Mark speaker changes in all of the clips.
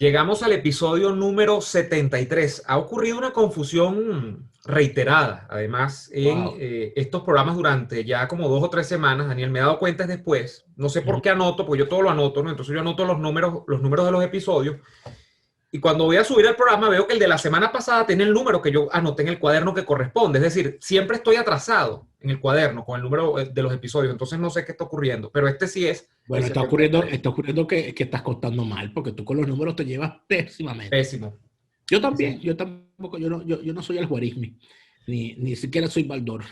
Speaker 1: Llegamos al episodio número 73. Ha ocurrido una confusión reiterada, además, en
Speaker 2: Wow.
Speaker 1: estos programas durante ya como 2 o 3 semanas. Daniel, me he dado cuenta después, no sé por
Speaker 2: Ujú.
Speaker 1: qué anoto, porque yo todo lo anoto, ¿no? Entonces yo anoto los números de los episodios, y cuando voy a subir el programa veo que el de la semana pasada tiene el número que yo anoté en el cuaderno que corresponde. Es decir, siempre estoy atrasado en el cuaderno con el número de los episodios, entonces no sé qué está ocurriendo, pero este sí es el
Speaker 2: Bueno, está ocurriendo,
Speaker 1: 73.
Speaker 2: está ocurriendo que estás contando mal, porque tú con los números te llevas pésimamente.
Speaker 1: Pésimo.
Speaker 2: Yo también,
Speaker 1: Pésimo.
Speaker 2: yo tampoco, yo no soy el Juarismi, ni siquiera soy Baldor.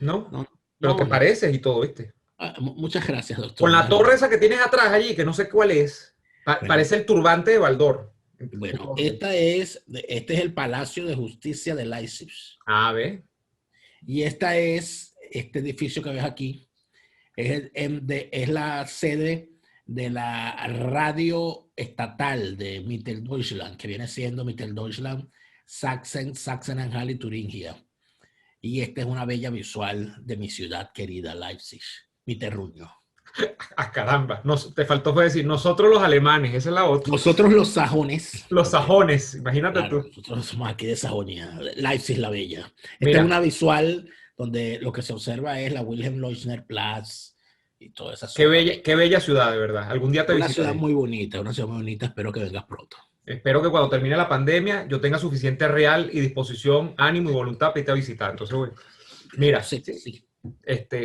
Speaker 1: ¿No?
Speaker 2: No,
Speaker 1: Pero te
Speaker 2: no, no.
Speaker 1: pareces y todo, ¿viste?
Speaker 2: Muchas gracias,
Speaker 1: Con
Speaker 2: doctor.
Speaker 1: la torre esa que tienes atrás allí, que no sé cuál es,
Speaker 2: Bueno,
Speaker 1: parece el turbante de Baldor.
Speaker 2: bueno, este es el Palacio de Justicia de Leipzig.
Speaker 1: A ver.
Speaker 2: Y este edificio que ves aquí, es la sede de la radio estatal de Mitteldeutschland, que viene siendo Mitteldeutschland, Sachsen-Anhalt y Turingia. Y esta es una bella visual de mi ciudad querida, Leipzig, mi terruño.
Speaker 1: Ah, caramba. Te faltó fue decir, nosotros los alemanes, esa es la otra.
Speaker 2: Nosotros los sajones,
Speaker 1: Los
Speaker 2: porque
Speaker 1: sajones, imagínate
Speaker 2: claro,
Speaker 1: tú.
Speaker 2: nosotros somos aquí de Sajonia, Leipzig la bella. Esta es
Speaker 1: Mira,
Speaker 2: una visual donde lo que se observa es la Wilhelm Leuschner Platz y toda esa
Speaker 1: qué
Speaker 2: zona
Speaker 1: bella,
Speaker 2: bella.
Speaker 1: qué bella ciudad, de verdad. Algún día te visitaré.
Speaker 2: Una ciudad muy bonita, espero que vengas pronto.
Speaker 1: Espero que cuando termine la pandemia yo tenga suficiente real y disposición, ánimo y voluntad para irte a visitar. Entonces, bueno,
Speaker 2: Yo
Speaker 1: mira,
Speaker 2: sé que sí,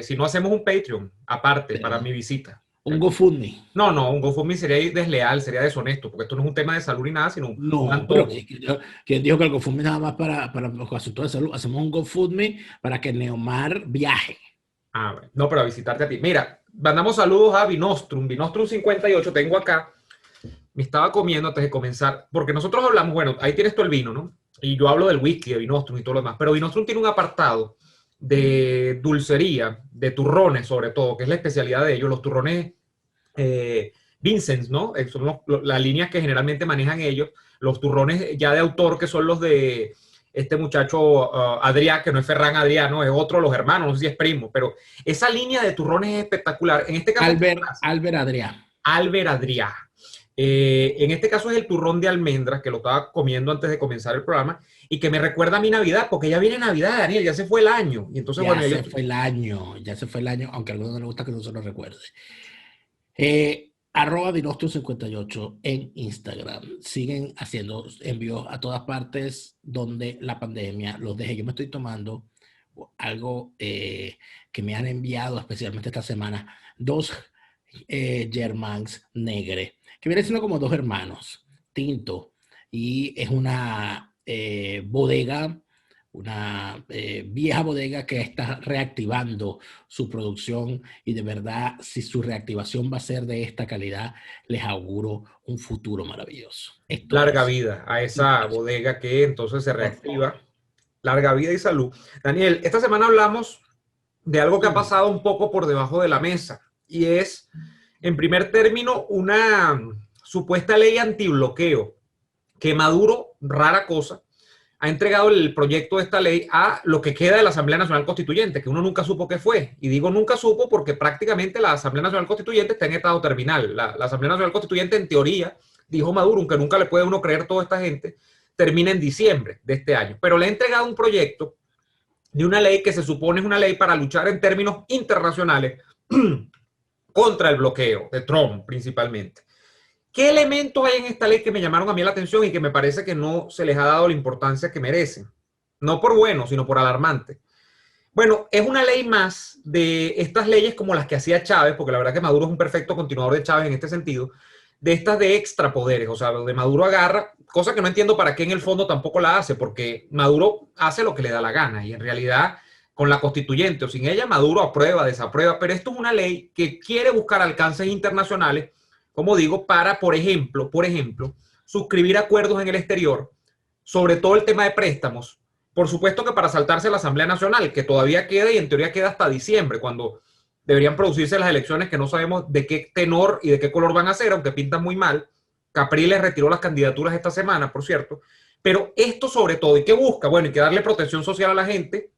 Speaker 1: si no hacemos un Patreon aparte para
Speaker 2: pero
Speaker 1: mi visita.
Speaker 2: un GoFundMe.
Speaker 1: No, no, un GoFundMe sería desleal, sería deshonesto, porque esto no es un tema de salud ni nada, sino un
Speaker 2: No, pero
Speaker 1: antojo.
Speaker 2: ¿quién dijo que el GoFundMe nada más para los asuntos de salud? Hacemos un GoFundMe para que Neomar viaje.
Speaker 1: Ah, bueno. No, pero a visitarte a ti. Mira, mandamos saludos a Vinostrum 58, tengo acá. Me estaba comiendo antes de comenzar, porque nosotros hablamos, bueno, ahí tienes tú el vino, ¿no? Y yo hablo del whisky, de Vinostrum y todo lo demás, pero Vinostrum tiene un apartado de dulcería, de turrones sobre todo, que es la especialidad de ellos, los turrones Vincents, ¿no? Son las líneas que generalmente manejan ellos, los turrones ya de autor, que son los de este muchacho Adrià, que no es Ferran Adrià, ¿no? Es otro, los hermanos, no sé si es primo, pero esa línea de turrones es espectacular. En este caso,
Speaker 2: Albert Adrià.
Speaker 1: Albert Adrià. En este caso es el turrón de almendras, que lo estaba comiendo antes de comenzar el programa, y que me recuerda a mi Navidad, porque ya viene Navidad, Daniel, ya se fue el año. Y entonces, bueno,
Speaker 2: Ya se fue el año, aunque a algunos no les gusta que no se lo recuerde. Arroba Dinostro58 en Instagram. Siguen haciendo envíos a todas partes donde la pandemia los deje. Yo me estoy tomando algo que me han enviado especialmente esta semana. Dos Germans Negre, que viene siendo como dos hermanos, tinto. Y es una bodega, una vieja bodega que está reactivando su producción, y de verdad, si su reactivación va a ser de esta calidad, les auguro un futuro maravilloso. Esto
Speaker 1: larga
Speaker 2: es
Speaker 1: vida a esa
Speaker 2: impresionante.
Speaker 1: bodega que entonces se
Speaker 2: Por favor.
Speaker 1: reactiva. Larga vida y salud. Daniel, esta semana hablamos de algo que ha pasado un poco por debajo de la mesa, y es, en primer término, una supuesta ley antibloqueo que Maduro, rara cosa, ha entregado el proyecto de esta ley a lo que queda de la Asamblea Nacional Constituyente, que uno nunca supo qué fue. Y digo nunca supo porque prácticamente la Asamblea Nacional Constituyente está en estado terminal. La Asamblea Nacional Constituyente, en teoría, dijo Maduro, aunque nunca le puede uno creer toda esta gente, termina en diciembre de este año. Pero le ha entregado un proyecto de una ley que se supone es una ley para luchar en términos internacionales contra el bloqueo de Trump principalmente. ¿Qué elementos hay en esta ley que me llamaron a mí la atención y que me parece que no se les ha dado la importancia que merecen? No por bueno, sino por alarmante. Bueno, es una ley más de estas leyes como las que hacía Chávez, porque la verdad que Maduro es un perfecto continuador de Chávez en este sentido, de estas de extrapoderes, o sea, donde Maduro agarra, cosa que no entiendo para qué en el fondo tampoco la hace, porque Maduro hace lo que le da la gana, y en realidad con la constituyente o sin ella, Maduro aprueba, desaprueba, pero esto es una ley que quiere buscar alcances internacionales, como digo, para, por ejemplo, suscribir acuerdos en el exterior, sobre todo el tema de préstamos. Por supuesto que para saltarse la Asamblea Nacional, que todavía queda y en teoría queda hasta diciembre, cuando deberían producirse las elecciones, que no sabemos de qué tenor y de qué color van a ser, aunque pintan muy mal. Capriles retiró las candidaturas esta semana, por cierto. Pero esto sobre todo, ¿y qué busca? Bueno, hay que darle protección social a la gente,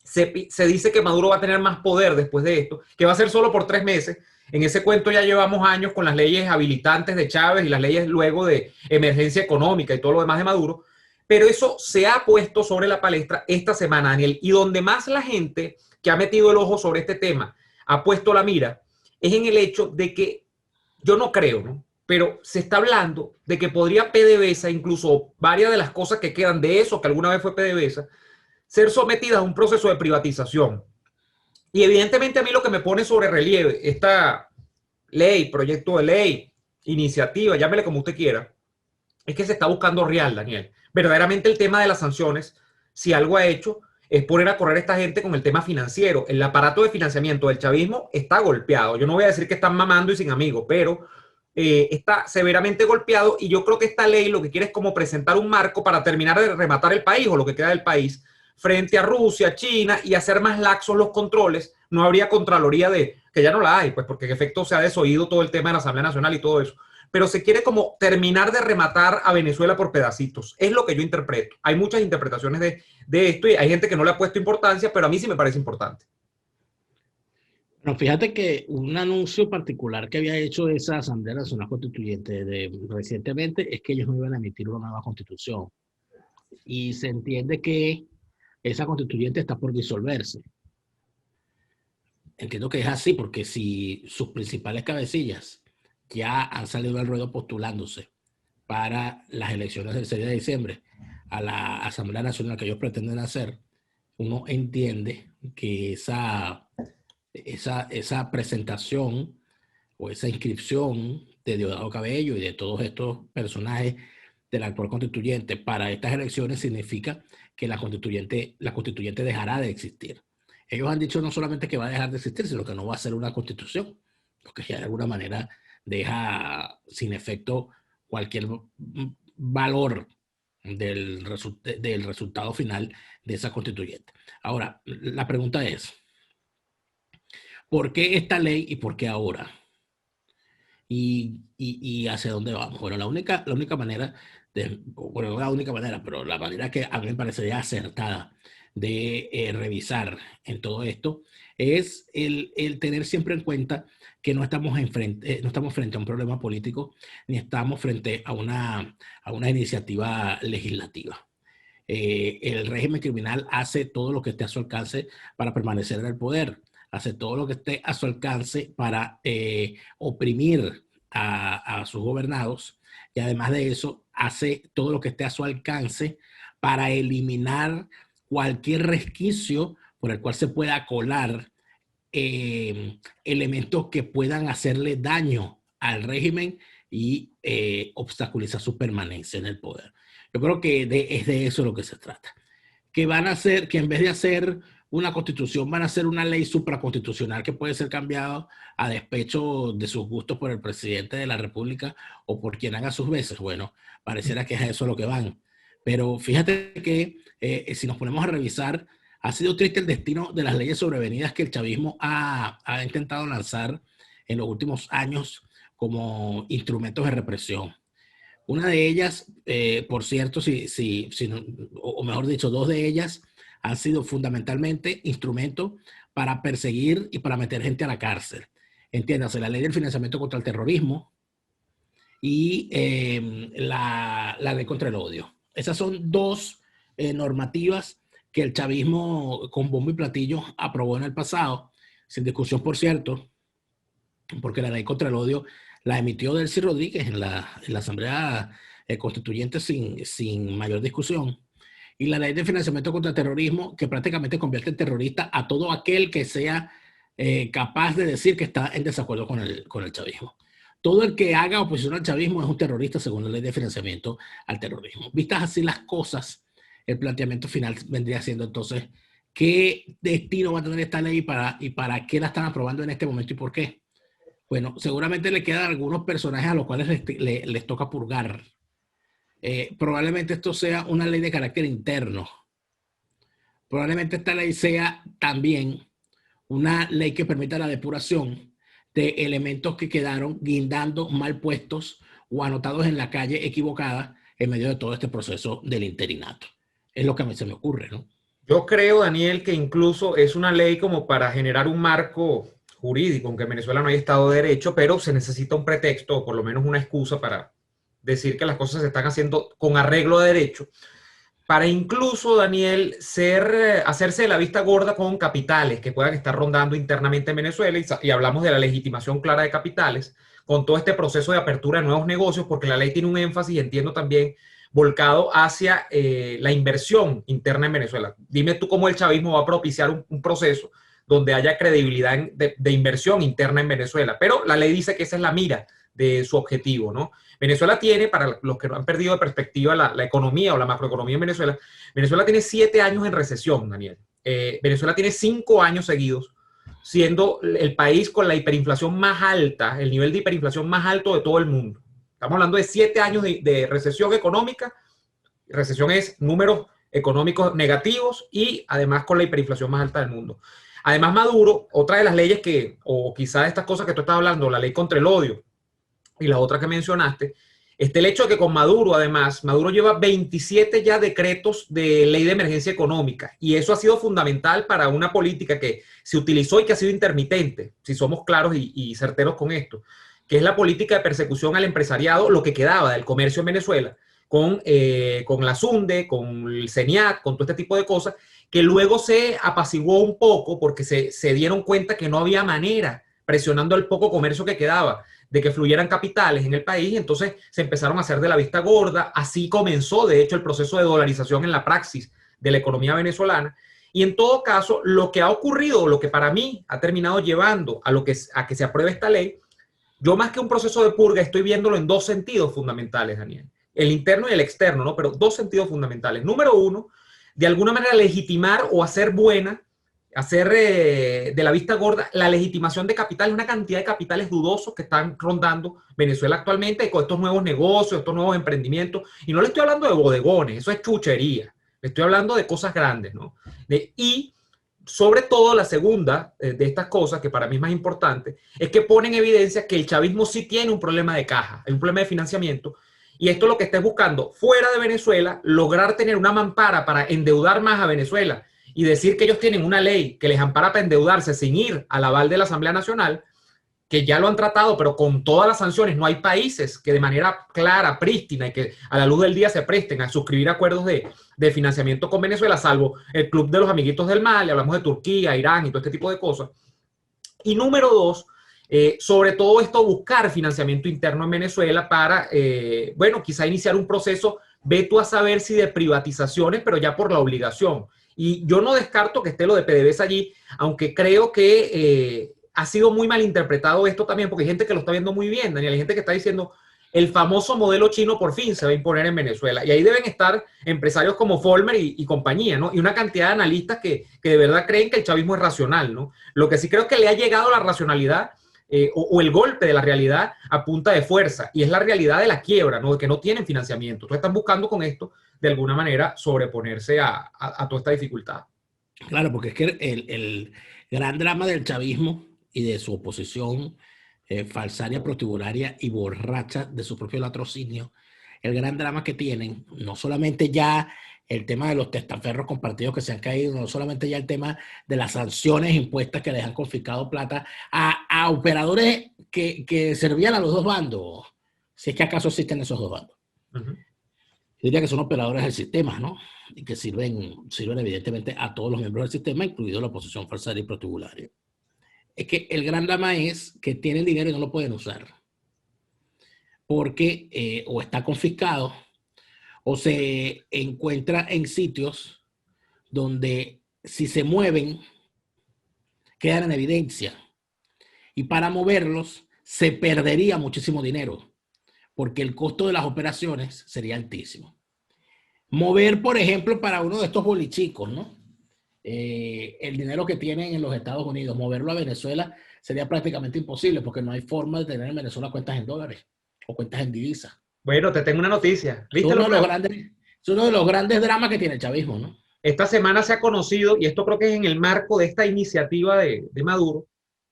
Speaker 1: se dice que Maduro va a tener más poder después de esto, que va a ser solo por 3 meses. En ese cuento ya llevamos años con las leyes habilitantes de Chávez y las leyes luego de emergencia económica y todo lo demás de Maduro. Pero eso se ha puesto sobre la palestra esta semana, Daniel, y donde más la gente que ha metido el ojo sobre este tema ha puesto la mira es en el hecho de que yo no creo, ¿no? Pero se está hablando de que podría PDVSA, incluso varias de las cosas que quedan de eso que alguna vez fue PDVSA, ser sometidas a un proceso de privatización. Y evidentemente a mí lo que me pone sobre relieve esta ley, proyecto de ley, iniciativa, llámele como usted quiera, es que se está buscando real, Daniel. Verdaderamente el tema de las sanciones, si algo ha hecho, es poner a correr a esta gente con el tema financiero. El aparato de financiamiento del chavismo está golpeado. Yo no voy a decir que están mamando y sin amigos, pero está severamente golpeado y yo creo que esta ley lo que quiere es como presentar un marco para terminar de rematar el país o lo que queda del país frente a Rusia, China y hacer más laxos los controles. No habría Contraloría que ya no la hay, pues porque en efecto se ha desoído todo el tema de la Asamblea Nacional y todo eso. Pero se quiere como terminar de rematar a Venezuela por pedacitos. Es lo que yo interpreto. Hay muchas interpretaciones de esto y hay gente que no le ha puesto importancia, pero a mí sí me parece importante.
Speaker 2: Bueno, fíjate que un anuncio particular que había hecho esa Asamblea Nacional Constituyente recientemente es que ellos no iban a emitir una nueva constitución. Y se entiende que esa constituyente está por disolverse. Entiendo que es así porque si sus principales cabecillas ya han salido al ruedo postulándose para las elecciones del 6 de diciembre a la Asamblea Nacional que ellos pretenden hacer, uno entiende que esa presentación o esa inscripción de Diosdado Cabello y de todos estos personajes del actual constituyente para estas elecciones significa que la constituyente dejará de existir. Ellos han dicho no solamente que va a dejar de existir, sino que no va a ser una constitución, porque ya de alguna manera deja sin efecto cualquier valor del resultado final de esa constituyente. Ahora, la pregunta es, ¿por qué esta ley y por qué ahora? ¿Y hacia dónde vamos? Bueno, la única manera, bueno, no la única manera, pero la manera que a mí me parecería acertada de revisar en todo esto es el tener siempre en cuenta que no estamos frente a un problema político ni estamos frente a una iniciativa legislativa. El régimen criminal hace todo lo que esté a su alcance para permanecer en el poder, hace todo lo que esté a su alcance para oprimir a sus gobernados y además de eso hace todo lo que esté a su alcance para eliminar cualquier resquicio por el cual se pueda colar elementos que puedan hacerle daño al régimen y obstaculizar su permanencia en el poder. Yo creo que es de eso lo que se trata. Que van a hacer, que en vez de hacer una constitución, van a hacer una ley supraconstitucional que puede ser cambiada a despecho de sus gustos por el presidente de la República o por quien haga sus veces. Bueno, pareciera que es a eso lo que van. Pero fíjate que si nos ponemos a revisar, ha sido triste el destino de las leyes sobrevenidas que el chavismo ha intentado lanzar en los últimos años como instrumentos de represión. Una de ellas, por cierto, o mejor dicho, dos de ellas han sido fundamentalmente instrumentos para perseguir y para meter gente a la cárcel. Entiéndase, la ley del financiamiento contra el terrorismo y la ley contra el odio. Esas son dos normativas que el chavismo con bombo y platillo aprobó en el pasado, sin discusión, por cierto, porque la ley contra el odio la emitió Delcy Rodríguez en la Asamblea Constituyente sin mayor discusión. Y la ley de financiamiento contra el terrorismo, que prácticamente convierte en terrorista a todo aquel que sea capaz de decir que está en desacuerdo con el chavismo. Todo el que haga oposición al chavismo es un terrorista según la ley de financiamiento al terrorismo. Vistas así las cosas, el planteamiento final vendría siendo entonces, ¿qué destino va a tener esta ley y para qué la están aprobando en este momento y por qué? Bueno, seguramente le quedan algunos personajes a los cuales les toca purgar. Probablemente esto sea una ley de carácter interno. Probablemente esta ley sea también una ley que permita la depuración de elementos que quedaron guindando mal puestos o anotados en la calle equivocada en medio de todo este proceso del interinato. Es lo que a mí se me ocurre, ¿no?
Speaker 1: Yo creo, Daniel, que incluso es una ley como para generar un marco jurídico, aunque en Venezuela no hay Estado de Derecho, pero se necesita un pretexto o por lo menos una excusa para decir que las cosas se están haciendo con arreglo de derecho, para incluso, Daniel, hacerse de la vista gorda con capitales que puedan estar rondando internamente en Venezuela, y hablamos de la legitimación clara de capitales, con todo este proceso de apertura de nuevos negocios, porque la ley tiene un énfasis, entiendo también, volcado hacia la inversión interna en Venezuela. Dime tú cómo el chavismo va a propiciar un proceso donde haya credibilidad de inversión interna en Venezuela, pero la ley dice que esa es la mira de su objetivo, ¿no? Venezuela tiene, para los que no han perdido de perspectiva la economía o la macroeconomía en Venezuela, Venezuela tiene 7 años en recesión, Daniel. Venezuela tiene 5 años seguidos siendo el país con la hiperinflación más alta, el nivel de hiperinflación más alto de todo el mundo. Estamos hablando de 7 años de recesión económica. Recesión es números económicos negativos y además con la hiperinflación más alta del mundo. Además, Maduro, otra de las leyes que, o quizás estas cosas que tú estás hablando, la ley contra el odio, y la otra que mencionaste, el hecho de que con Maduro, además, Maduro lleva 27 ya decretos de ley de emergencia económica, y eso ha sido fundamental para una política que se utilizó y que ha sido intermitente, si somos claros y certeros con esto, que es la política de persecución al empresariado, lo que quedaba del comercio en Venezuela, con la SUNDE, con el CENIAT, con todo este tipo de cosas, que luego se apaciguó un poco porque se dieron cuenta que no había manera, presionando el poco comercio que quedaba, de que fluyeran capitales en el país, y entonces se empezaron a hacer de la vista gorda. Así comenzó, de hecho, el proceso de dolarización en la praxis de la economía venezolana. Y en todo caso, lo que ha ocurrido, lo que para mí ha terminado llevando a que se apruebe esta ley, yo más que un proceso de purga estoy viéndolo en dos sentidos fundamentales, Daniel. El interno y el externo, ¿no? Pero dos sentidos fundamentales. Número uno, de alguna manera legitimar o hacer buena, hacer de la vista gorda la legitimación de capitales, una cantidad de capitales dudosos que están rondando Venezuela actualmente con estos nuevos negocios, estos nuevos emprendimientos. Y no le estoy hablando de bodegones, eso es chuchería. Le estoy hablando de cosas grandes, ¿no? Y sobre todo la segunda de estas cosas, que para mí es más importante, es que pone en evidencia que el chavismo sí tiene un problema de caja, un problema de financiamiento, y esto es lo que está buscando fuera de Venezuela, lograr tener una mampara para endeudar más a Venezuela y decir que ellos tienen una ley que les ampara para endeudarse sin ir al aval de la Asamblea Nacional, que ya lo han tratado, pero con todas las sanciones. No hay países que de manera clara, prístina y que a la luz del día se presten a suscribir acuerdos de financiamiento con Venezuela, salvo el Club de los Amiguitos del Mal, y hablamos de Turquía, Irán y todo este tipo de cosas. Y número dos, sobre todo esto, buscar financiamiento interno en Venezuela para, bueno, quizá iniciar un proceso, ve tú a saber si de privatizaciones, pero ya por la obligación. Y yo no descarto que esté lo de PDVSA allí, aunque creo que ha sido muy mal interpretado esto también, porque hay gente que lo está viendo muy bien, Daniel, hay gente que está diciendo el famoso modelo chino por fin se va a imponer en Venezuela. Y ahí deben estar empresarios como Follmer y compañía, ¿no? Y una cantidad de analistas que de verdad creen que el chavismo es racional, ¿no? Lo que sí creo que le ha llegado la racionalidad o el golpe de la realidad a punta de fuerza, y es la realidad de la quiebra, ¿no? De que no tienen financiamiento. Entonces están buscando con esto, de alguna manera, sobreponerse a toda esta dificultad.
Speaker 2: Claro, porque es que el gran drama del chavismo y de su oposición falsaria, prostibularia y borracha de su propio latrocinio, el gran drama que tienen, no solamente ya el tema de los testaferros compartidos que se han caído, no solamente ya el tema de las sanciones impuestas que les han confiscado plata a operadores que servían a los dos bandos, si es que acaso existen esos dos bandos.
Speaker 1: Uh-huh.
Speaker 2: Yo diría que son operadores del sistema, ¿no? Y que sirven evidentemente a todos los miembros del sistema, incluido la oposición falsaria y prostibularia. Es que el gran drama es que tienen dinero y no lo pueden usar. Porque o está confiscado o se encuentra en sitios donde si se mueven quedan en evidencia. Y para moverlos se perdería muchísimo dinero, porque el costo de las operaciones sería altísimo. Mover, por ejemplo, para uno de estos bolichicos, ¿no? El dinero que tienen en los Estados Unidos, moverlo a Venezuela sería prácticamente imposible, porque no hay forma de tener en Venezuela cuentas en dólares o cuentas en divisas.
Speaker 1: Bueno, te tengo una noticia.
Speaker 2: Es uno de los grandes dramas que tiene el chavismo, ¿no?
Speaker 1: Esta semana se ha conocido, y esto creo que es en el marco de esta iniciativa de Maduro,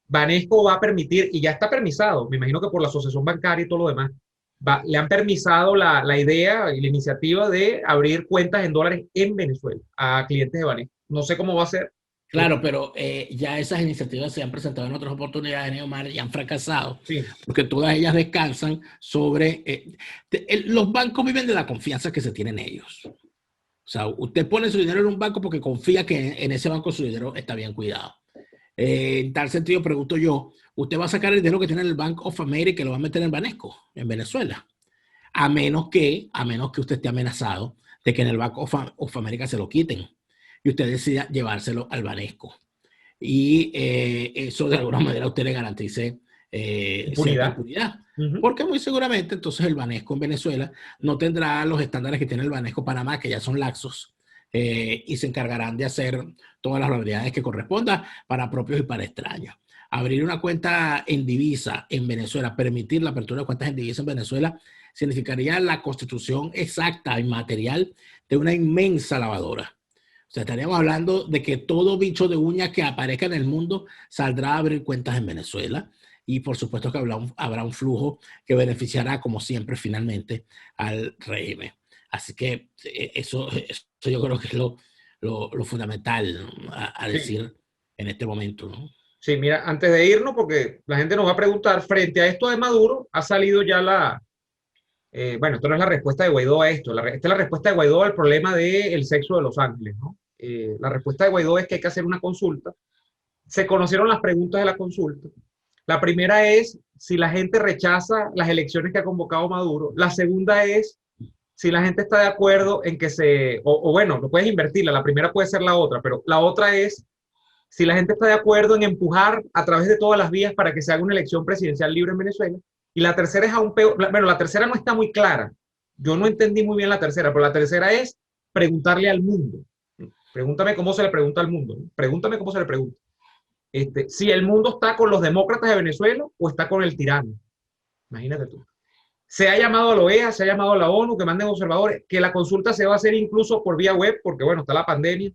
Speaker 1: Banesco va a permitir, y ya está permisado, me imagino que por la asociación bancaria y todo lo demás, le han permisado la idea y la iniciativa de abrir cuentas en dólares en Venezuela a clientes de Banesco. no sé cómo va a ser.
Speaker 2: Claro, pero ya esas iniciativas se han presentado en otras oportunidades, Neomar, y han fracasado,
Speaker 1: Sí,
Speaker 2: porque todas ellas descansan sobre... los bancos viven de la confianza que se tienen ellos. O sea, usted pone su dinero en un banco porque confía que en ese banco su dinero está bien cuidado. En tal sentido, pregunto yo, ¿usted va a sacar el dinero que tiene en el Bank of America y lo va a meter en Banesco, en Venezuela? A menos que usted esté amenazado de que en el Bank of America se lo quiten y usted decida llevárselo al Banesco. Y eso de alguna manera a usted le garantice cierta
Speaker 1: impunidad.
Speaker 2: impunidad.
Speaker 1: Ujú.
Speaker 2: Porque muy seguramente entonces el Banesco en Venezuela no tendrá los estándares que tiene el Banesco Panamá, que ya son laxos, y se encargarán de hacer todas las probabilidades que correspondan para propios y para extraños. Abrir una cuenta en divisa en Venezuela, permitir la apertura de cuentas en divisa en Venezuela, significaría la constitución exacta y material de una inmensa lavadora. O sea, estaríamos hablando de que todo bicho de uña que aparezca en el mundo saldrá a abrir cuentas en Venezuela y por supuesto que habrá un flujo que beneficiará, como siempre, finalmente al régimen. Así que eso yo creo que es lo fundamental, ¿no?, a
Speaker 1: Sí.
Speaker 2: decir en este momento, ¿no?
Speaker 1: Sí, mira, antes de irnos, porque la gente nos va a preguntar, frente a esto de Maduro, ha salido ya bueno, esto no es la respuesta de Guaidó a esto, esta es la respuesta de Guaidó al problema del sexo de Los Ángeles, ¿no? La respuesta de Guaidó es que hay que hacer una consulta. Se conocieron las preguntas de la consulta. La primera es si la gente rechaza las elecciones que ha convocado Maduro. La segunda es si la gente está de acuerdo en que o bueno, no puedes invertirla, la primera puede ser la otra, pero la otra es si la gente está de acuerdo en empujar a través de todas las vías para que se haga una elección presidencial libre en Venezuela. Y la tercera es aún peor, bueno, la tercera no está muy clara. Yo no entendí muy bien la tercera, pero la tercera es preguntarle al mundo. Pregúntame cómo se le pregunta al mundo, ¿no? Pregúntame cómo se le pregunta. Si el mundo está con los demócratas de Venezuela o está con el tirano. Imagínate tú. Se ha llamado a la OEA, se ha llamado a la ONU, que manden observadores, que la consulta se va a hacer incluso por vía web, porque bueno, está la pandemia.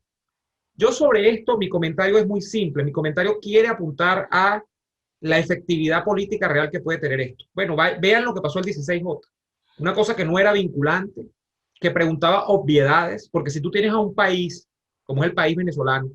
Speaker 1: Yo sobre esto, mi comentario es muy simple. Mi comentario quiere apuntar a la efectividad política real que puede tener esto. Bueno, vean lo que pasó el 16J. Una cosa que no era vinculante, que preguntaba obviedades, porque si tú tienes a un país, como es el país venezolano,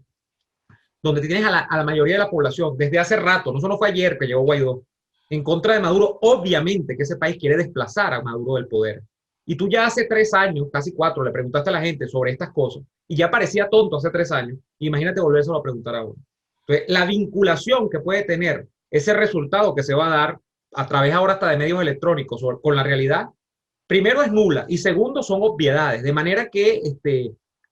Speaker 1: donde tienes a la mayoría de la población desde hace rato, no solo fue ayer que llegó Guaidó, en contra de Maduro, obviamente que ese país quiere desplazar a Maduro del poder. Y tú ya hace 3 años, casi 4, le preguntaste a la gente sobre estas cosas y ya parecía tonto hace 3 años. Imagínate volvérselo a preguntar ahora. Entonces, la vinculación que puede tener ese resultado que se va a dar a través ahora hasta de medios electrónicos con la realidad, primero es nula y segundo son obviedades. De manera que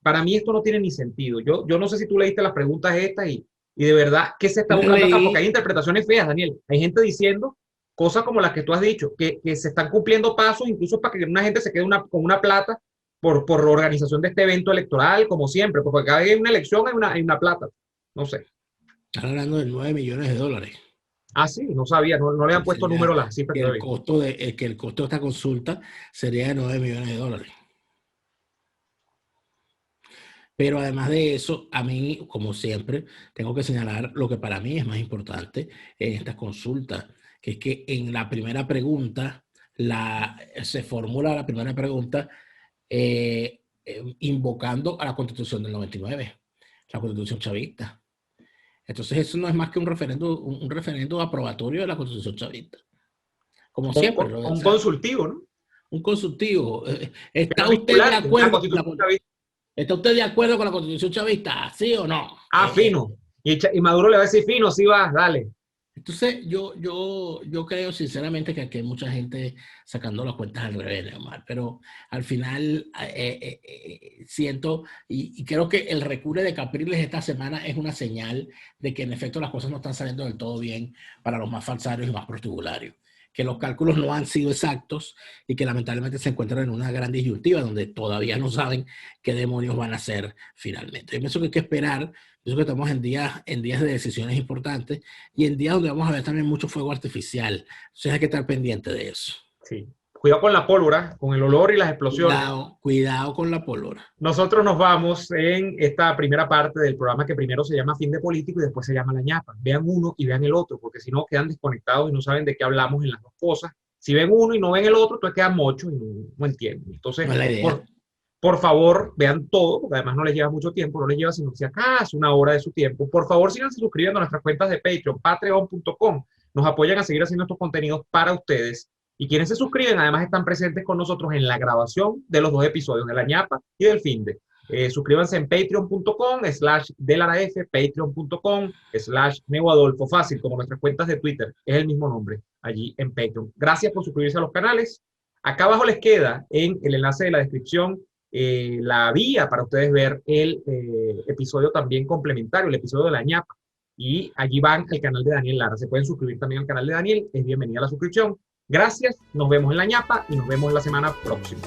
Speaker 1: para mí esto no tiene ni sentido. Yo no sé si tú leíste las preguntas estas y de verdad, ¿qué se está buscando acá? Porque hay interpretaciones feas, Daniel. Hay gente diciendo cosas como las que tú has dicho, que se están cumpliendo pasos incluso para que una gente se quede con una plata por organización de este evento electoral, como siempre, porque cada vez que hay una elección hay una plata. No sé.
Speaker 2: Están hablando de 9 millones de dólares.
Speaker 1: Ah, sí, no sabía, no le han puesto número a las cifras
Speaker 2: Que
Speaker 1: que
Speaker 2: el
Speaker 1: había.
Speaker 2: costo de esta consulta sería de 9 millones de dólares. Pero además de eso, a mí, como siempre, tengo que señalar lo que para mí es más importante en estas consultas, que es que en la primera pregunta, se formula la primera pregunta invocando a la Constitución del 99, la Constitución chavista. Entonces eso no es más que un referendo aprobatorio de la Constitución chavista. Como siempre,
Speaker 1: Un consultivo, ¿no?
Speaker 2: un consultivo.
Speaker 1: Pero
Speaker 2: ¿Está
Speaker 1: es
Speaker 2: usted de
Speaker 1: vinculante, la
Speaker 2: acuerdo con
Speaker 1: constitución chavista.
Speaker 2: ¿Está usted de acuerdo con la Constitución chavista? ¿Sí o no?
Speaker 1: Ah, fino. Y Maduro le va a decir, fino, sí va, dale.
Speaker 2: Entonces, yo creo sinceramente que aquí hay mucha gente sacando las cuentas al revés, Omar, pero al final siento y creo que el recurre de Capriles esta semana es una señal de que en efecto las cosas no están saliendo del todo bien para los más falsarios y más prostibularios, que los cálculos no han sido exactos y que lamentablemente se encuentran en una gran disyuntiva donde todavía no saben qué demonios van a hacer finalmente. Yo pienso que hay que esperar. Pienso que estamos en días de decisiones importantes y en días donde vamos a ver también mucho fuego artificial. Entonces hay que estar pendiente de eso.
Speaker 1: Sí. Cuidado con la pólvora, con el olor y las explosiones.
Speaker 2: Cuidado con la pólvora.
Speaker 1: Nosotros nos vamos en esta primera parte del programa que primero se llama Fin de Político y después se llama La Ñapa. Vean uno y vean el otro, porque si no quedan desconectados y no saben de qué hablamos en las dos cosas. Si ven uno y no ven el otro, entonces quedan mochos y no entienden. Entonces,
Speaker 2: No es la idea.
Speaker 1: Por favor, vean todo, porque además no les lleva mucho tiempo, no les lleva sino si acaso una hora de su tiempo. Por favor, síganse suscribiendo a nuestras cuentas de Patreon, patreon.com. Nos apoyan a seguir haciendo estos contenidos para ustedes. Y quienes se suscriben, además están presentes con nosotros en la grabación de los 2 episodios, de La Ñapa y del Finde. Suscríbanse en patreon.com/delaraf, patreon.com/neuadolfo, fácil, como nuestras cuentas de Twitter, es el mismo nombre, allí en Patreon. Gracias por suscribirse a los canales. Acá abajo les queda en el enlace de la descripción la vía para ustedes ver el episodio también complementario, el episodio de La Ñapa. Y allí van al canal de Daniel Lara. Se pueden suscribir también al canal de Daniel. Es bienvenida a la suscripción. Gracias, nos vemos en La Ñapa y nos vemos la semana próxima.